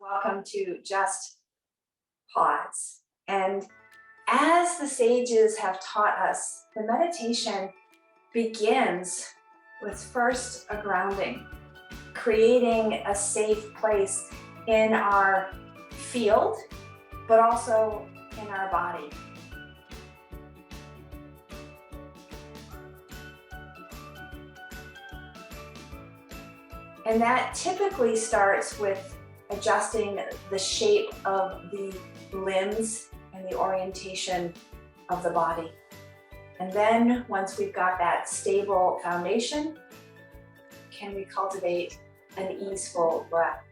Welcome to Just Pause. And as the sages have taught us, the meditation begins with first a grounding, creating a safe place in our field, but also in our body. And that typically starts with adjusting the shape of the limbs and the orientation of the body. And then once we've got that stable foundation, can we cultivate an easeful breath?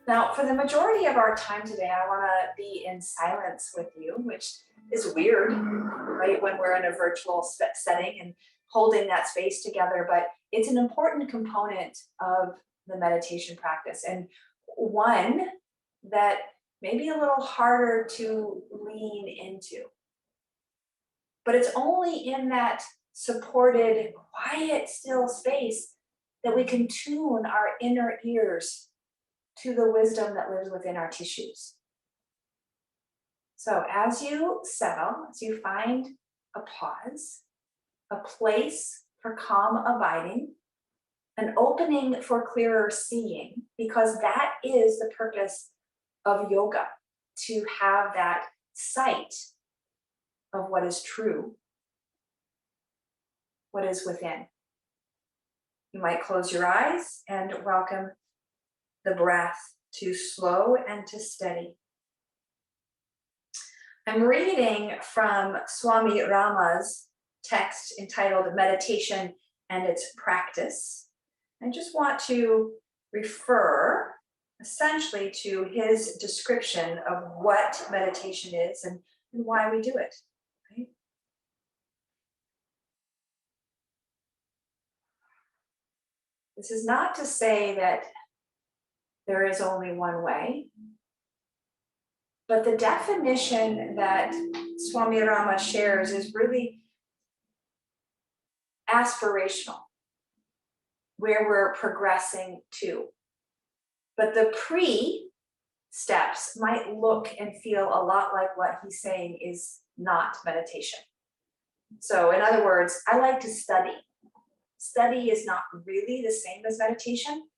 Now, for the majority of our time today, I want to be in silence with you, which is weird, right? When we're in a virtual setting and holding that space together, but it's an important component of the meditation practice, and one that may be a little harder to lean into. But it's only in that supported, quiet, still space that we can tune our inner ears to the wisdom that lives within our tissues. So as you settle, as you find a pause, a place for calm abiding, an opening for clearer seeing, because that is the purpose of yoga, to have that sight of what is true, what is within. You might close your eyes and welcome the breath to slow and to steady. I'm reading from Swami Rama's text entitled Meditation and Its Practice. I just want to refer essentially to his description of what meditation is and why we do it. Right? This is not to say that there is only one way, but the definition that Swami Rama shares is really aspirational, where we're progressing to. But the pre-steps might look and feel a lot like what he's saying is not meditation. So in other words, I like to study. Study is not really the same as meditation,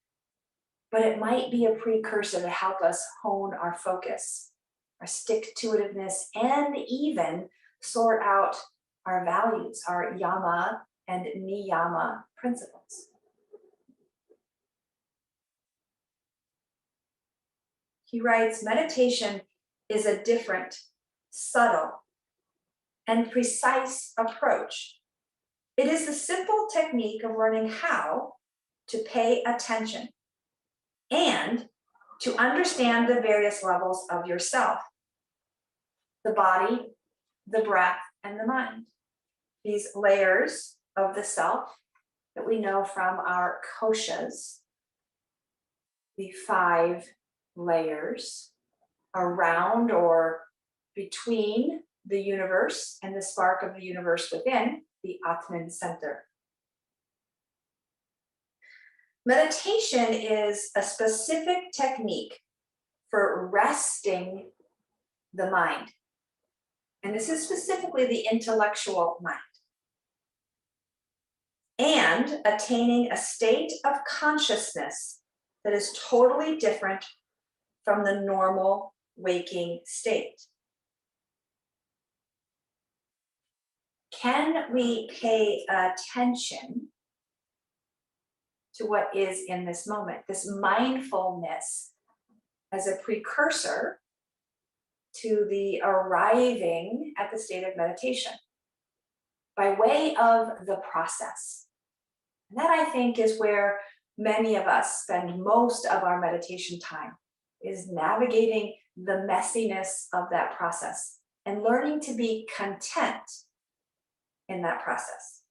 but it might be a precursor to help us hone our focus, our stick-to-itiveness, and even sort out our values, our yama and niyama principles. He writes, meditation is a different, subtle, and precise approach. It is the simple technique of learning how to pay attention and to understand the various levels of yourself, the body, the breath, and the mind. These layers of the self that we know from our koshas, the 5 layers around or between the universe and the spark of the universe within, the Atman center. Meditation is a specific technique for resting the mind. And this is specifically the intellectual mind. And attaining a state of consciousness that is totally different from the normal waking state. Can we pay attention to what is in this moment? This mindfulness as a precursor to the arriving at the state of meditation by way of the process. And that, I think, is where many of us spend most of our meditation time, is navigating the messiness of that process and learning to be content in that process.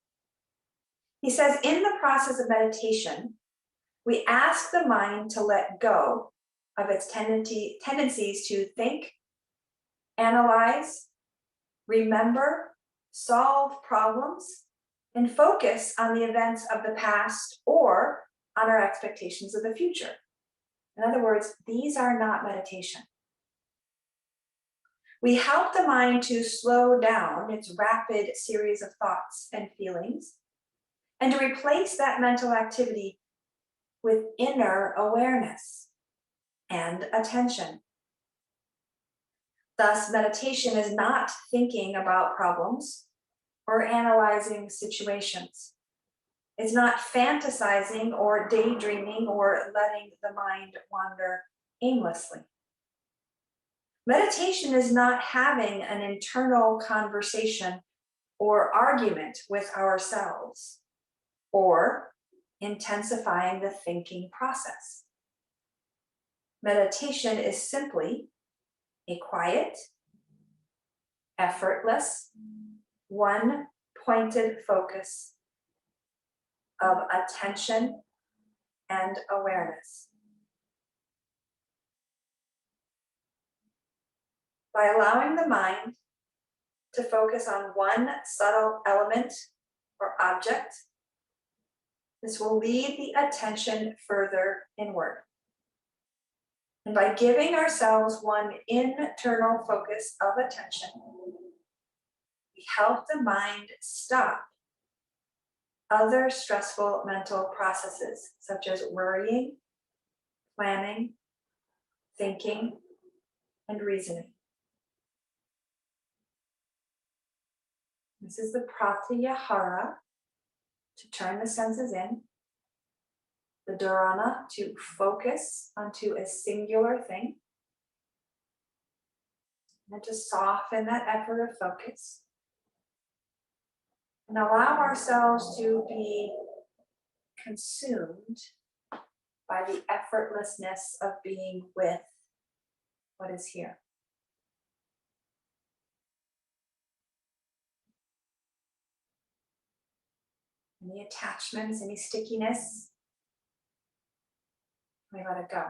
He says, in the process of meditation, we ask the mind to let go of its tendencies to think, analyze, remember, solve problems, and focus on the events of the past or on our expectations of the future. In other words, these are not meditation. We help the mind to slow down its rapid series of thoughts and feelings and to replace that mental activity with inner awareness and attention. Thus, meditation is not thinking about problems or analyzing situations. It's not fantasizing or daydreaming or letting the mind wander aimlessly. Meditation is not having an internal conversation or argument with ourselves or intensifying the thinking process. Meditation is simply a quiet, effortless, one pointed focus of attention and awareness. By allowing the mind to focus on one subtle element or object, this will lead the attention further inward. And by giving ourselves one internal focus of attention, we help the mind stop other stressful mental processes, such as worrying, planning, thinking, and reasoning. This is the pratyahara, to turn the senses in, the dharana, to focus onto a singular thing, and to soften that effort of focus, and allow ourselves to be consumed by the effortlessness of being with what is here. Any attachments, any stickiness, we let it go.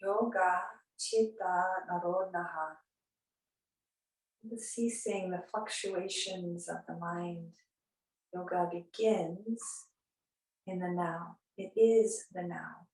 Yoga chitta narodnaha. The ceasing the fluctuations of the mind. Yoga begins in the now. It is the now.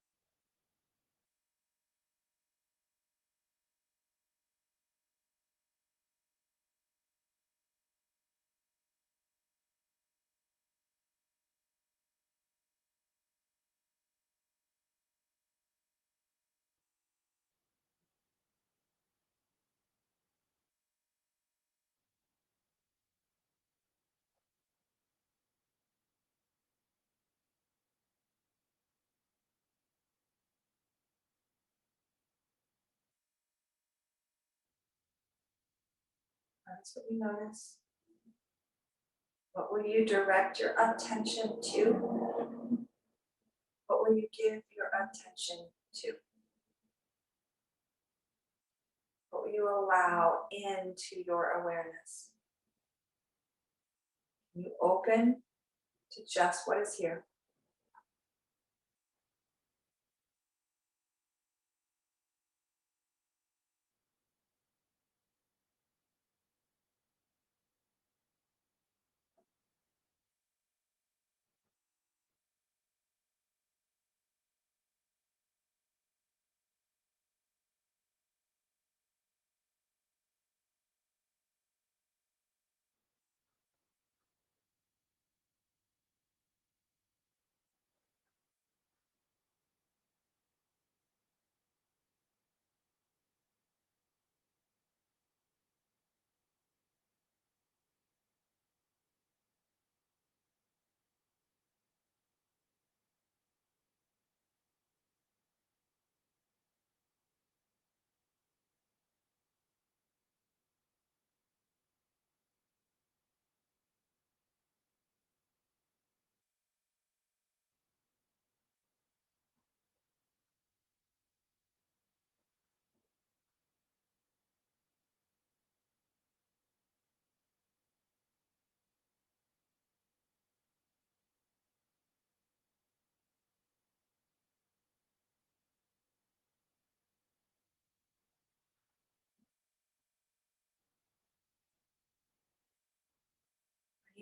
That's what you notice. What will you direct your attention to? What will you give your attention to? What will you allow into your awareness? You open to just what is here.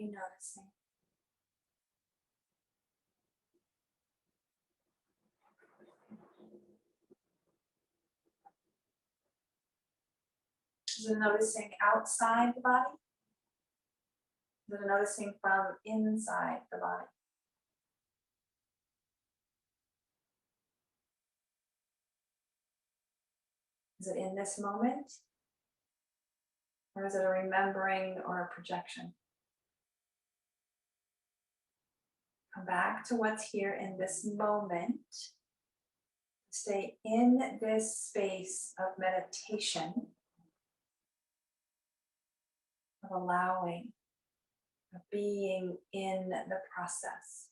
you noticing? Is it noticing outside the body? Is it noticing from inside the body? Is it in this moment? Or is it a remembering or a projection? Come back to what's here in this moment. Stay in this space of meditation, of allowing, of being in the process.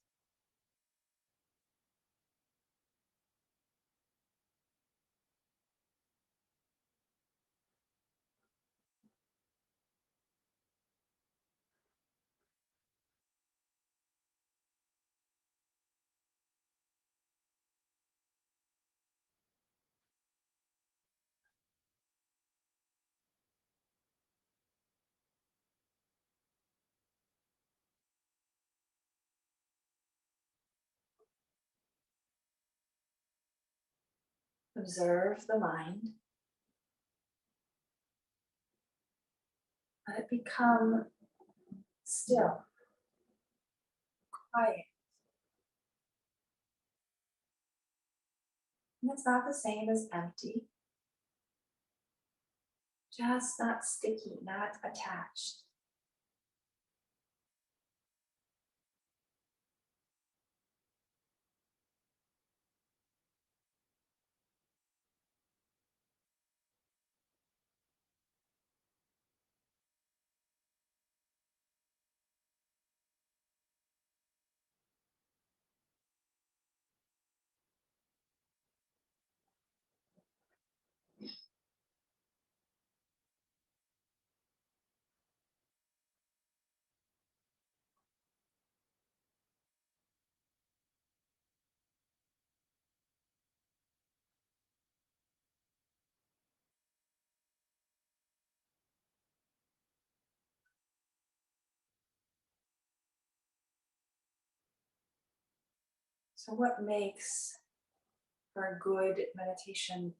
Observe the mind. Let it become still, quiet. And it's not the same as empty, just not sticky, not attached. So what makes for a good meditation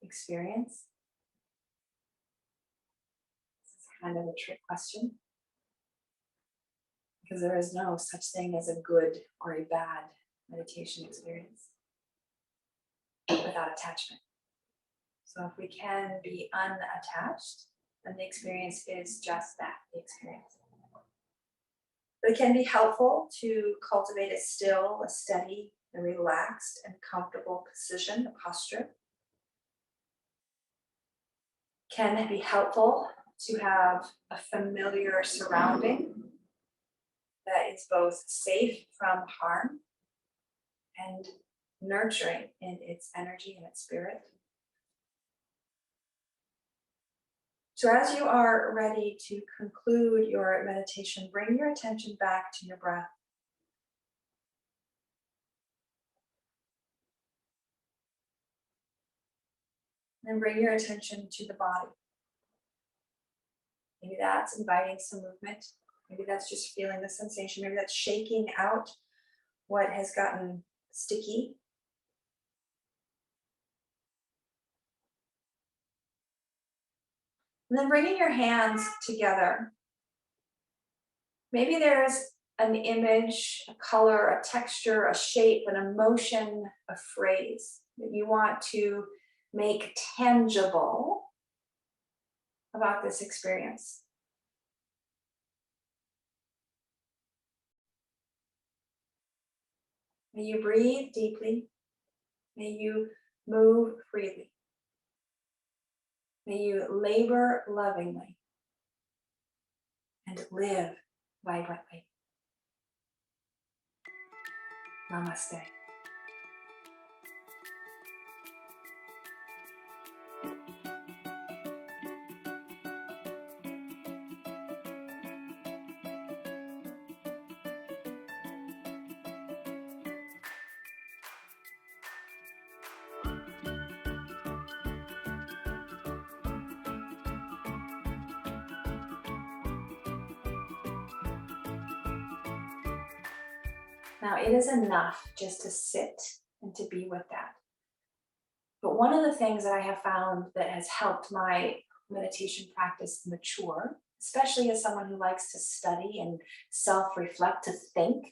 experience? This is kind of a trick question because there is no such thing as a good or a bad meditation experience without attachment. So if we can be unattached, then the experience is just that, the experience. But it can be helpful to cultivate a still, a steady, a relaxed and comfortable position, a posture. Can it be helpful to have a familiar surrounding that is both safe from harm and nurturing in its energy and its spirit? So as you are ready to conclude your meditation, bring your attention back to your breath. And bring your attention to the body. Maybe that's inviting some movement. Maybe that's just feeling the sensation. Maybe that's shaking out what has gotten sticky. And then bringing your hands together. Maybe there's an image, a color, a texture, a shape, an emotion, a phrase that you want to make tangible about this experience. May you breathe deeply. May you move freely. May you labor lovingly and live vibrantly. Namaste. Now, it is enough just to sit and to be with that. But one of the things that I have found that has helped my meditation practice mature, especially as someone who likes to study and self reflect, to think,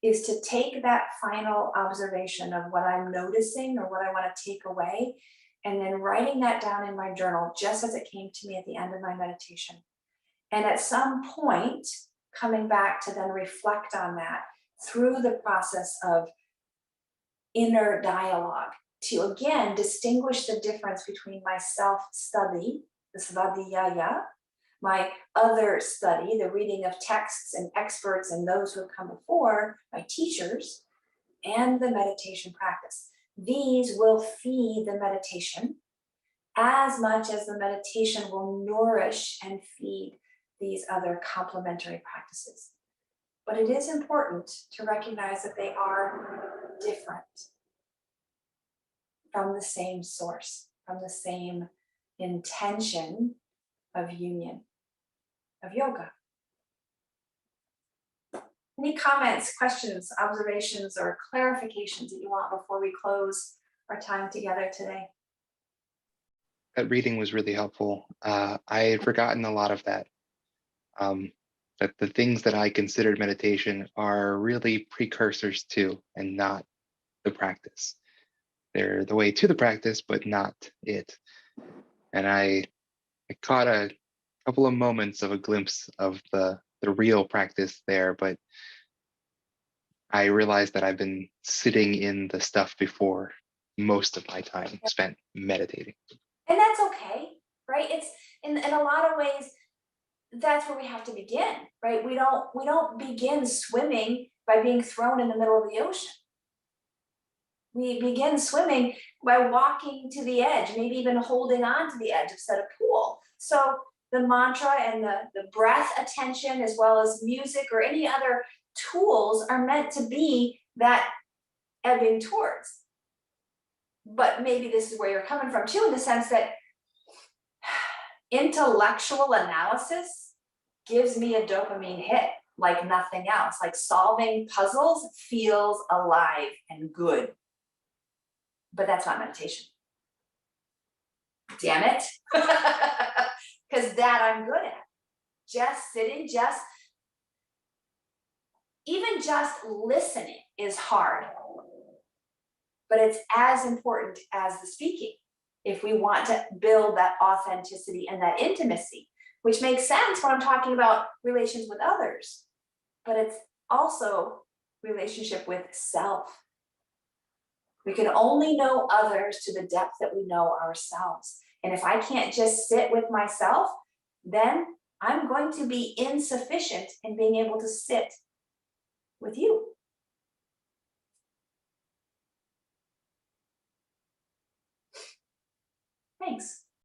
is to take that final observation of what I'm noticing or what I want to take away, and then writing that down in my journal just as it came to me at the end of my meditation. And at some point, coming back to then reflect on that through the process of inner dialogue to again distinguish the difference between my self study, the svadhyaya, my other study, the reading of texts and experts and those who have come before, my teachers, and the meditation practice. These will feed the meditation as much as the meditation will nourish and feed these other complementary practices. But it is important to recognize that they are different from the same source, from the same intention of union, of yoga. Any comments, questions, observations, or clarifications that you want before we close our time together today? That reading was really helpful. I had forgotten a lot of that. Um, that the things that I considered meditation are really precursors to and not the practice. They're the way to the practice, but not it. And I caught a couple of moments of a glimpse of the real practice there, but I realized that I've been sitting in the stuff before most of my time spent meditating. And that's okay, right? It's in a lot of ways, that's where we have to begin, right? We don't begin swimming by being thrown in the middle of the ocean. We begin swimming by walking to the edge, maybe even holding on to the edge of set a pool. So the mantra and the breath attention, as well as music or any other tools, are meant to be that ebbing towards. But maybe this is where you're coming from too, in the sense that intellectual analysis gives me a dopamine hit like nothing else. Like solving puzzles feels alive and good. But that's not meditation. Damn it. Because that I'm good at. Just sitting, even just listening is hard. But it's as important as the speaking if we want to build that authenticity and that intimacy, which makes sense when I'm talking about relations with others. But it's also relationship with self. We can only know others to the depth that we know ourselves. And if I can't just sit with myself, then I'm going to be insufficient in being able to sit with you. Thanks.